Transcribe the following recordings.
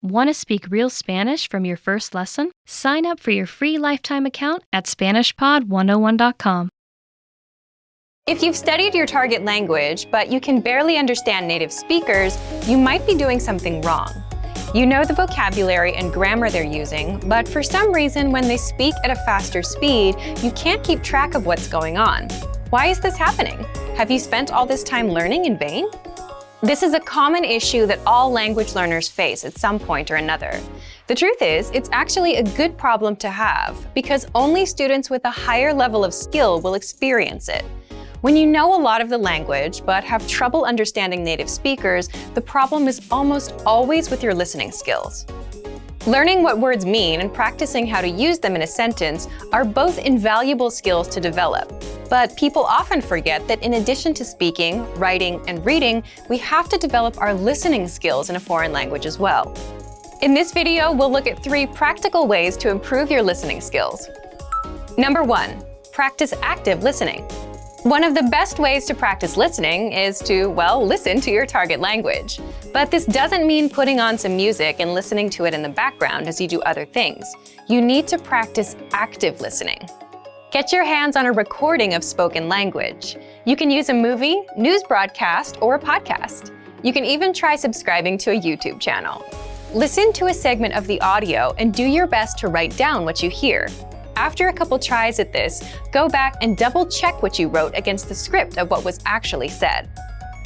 Want to speak real Spanish from your first lesson? Sign up for your free lifetime account at SpanishPod101.com. If you've studied your target language, but you can barely understand native speakers, you might be doing something wrong. You know the vocabulary and grammar they're using, but for some reason, when they speak at a faster speed, you can't keep track of what's going on. Why is this happening? Have you spent all this time learning in vain? This is a common issue that all language learners face at some point or another. The truth is, it's actually a good problem to have, because only students with a higher level of skill will experience it. When you know a lot of the language but have trouble understanding native speakers, the problem is almost always with your listening skills. Learning what words mean and practicing how to use them in a sentence are both invaluable skills to develop. But people often forget that in addition to speaking, writing, and reading, we have to develop our listening skills in a foreign language as well. In this video, we'll look at 3 practical ways to improve your listening skills. Number 1, practice active listening. One of the best ways to practice listening is to, listen to your target language. But this doesn't mean putting on some music and listening to it in the background as you do other things. You need to practice active listening. Get your hands on a recording of spoken language. You can use a movie, news broadcast, or a podcast. You can even try subscribing to a YouTube channel. Listen to a segment of the audio and do your best to write down what you hear. After a couple tries at this, go back and double-check what you wrote against the script of what was actually said.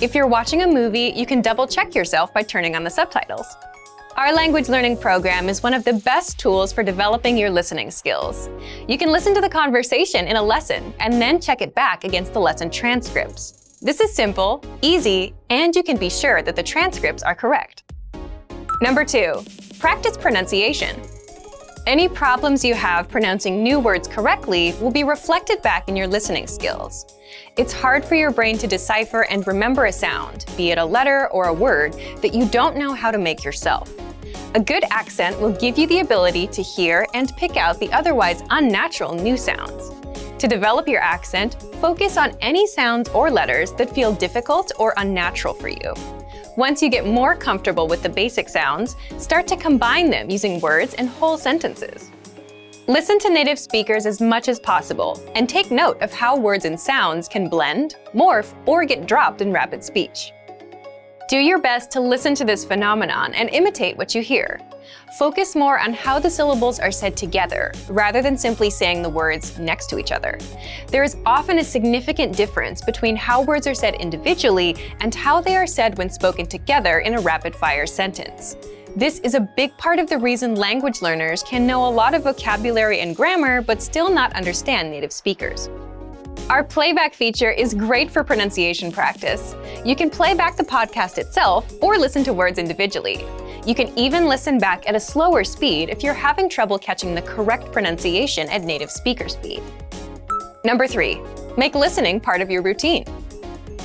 If you're watching a movie, you can double-check yourself by turning on the subtitles. Our language learning program is one of the best tools for developing your listening skills. You can listen to the conversation in a lesson and then check it back against the lesson transcripts. This is simple, easy, and you can be sure that the transcripts are correct. Number 2, practice pronunciation. Any problems you have pronouncing new words correctly will be reflected back in your listening skills. It's hard for your brain to decipher and remember a sound, be it a letter or a word, that you don't know how to make yourself. A good accent will give you the ability to hear and pick out the otherwise unnatural new sounds. To develop your accent, focus on any sounds or letters that feel difficult or unnatural for you. Once you get more comfortable with the basic sounds, start to combine them using words and whole sentences. Listen to native speakers as much as possible and take note of how words and sounds can blend, morph, or get dropped in rapid speech. Do your best to listen to this phenomenon and imitate what you hear. Focus more on how the syllables are said together, rather than simply saying the words next to each other. There is often a significant difference between how words are said individually and how they are said when spoken together in a rapid-fire sentence. This is a big part of the reason language learners can know a lot of vocabulary and grammar but still not understand native speakers. Our playback feature is great for pronunciation practice. You can play back the podcast itself or listen to words individually. You can even listen back at a slower speed if you're having trouble catching the correct pronunciation at native speaker speed. Number 3, make listening part of your routine.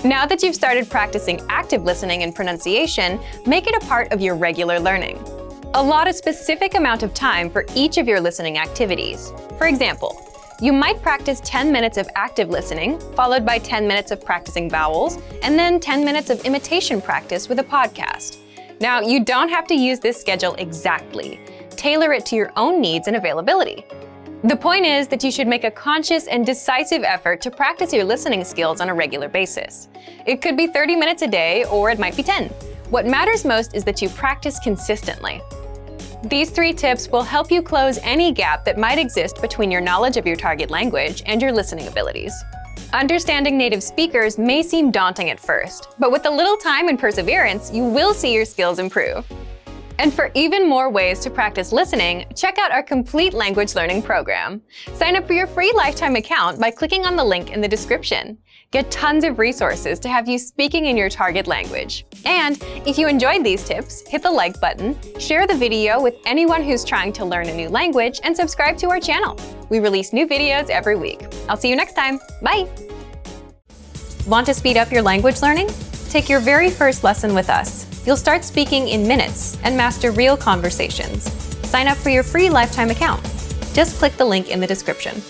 Now that you've started practicing active listening and pronunciation, make it a part of your regular learning. Allot a specific amount of time for each of your listening activities. For example, you might practice 10 minutes of active listening, followed by 10 minutes of practicing vowels, and then 10 minutes of imitation practice with a podcast. Now, you don't have to use this schedule exactly. Tailor it to your own needs and availability. The point is that you should make a conscious and decisive effort to practice your listening skills on a regular basis. It could be 30 minutes a day, or it might be 10. What matters most is that you practice consistently. These 3 tips will help you close any gap that might exist between your knowledge of your target language and your listening abilities. Understanding native speakers may seem daunting at first, but with a little time and perseverance, you will see your skills improve. And for even more ways to practice listening, check out our complete language learning program. Sign up for your free lifetime account by clicking on the link in the description. Get tons of resources to have you speaking in your target language. And if you enjoyed these tips, hit the like button, share the video with anyone who's trying to learn a new language, and subscribe to our channel. We release new videos every week. I'll see you next time. Bye! Want to speed up your language learning? Take your very first lesson with us. You'll start speaking in minutes and master real conversations. Sign up for your free lifetime account. Just click the link in the description.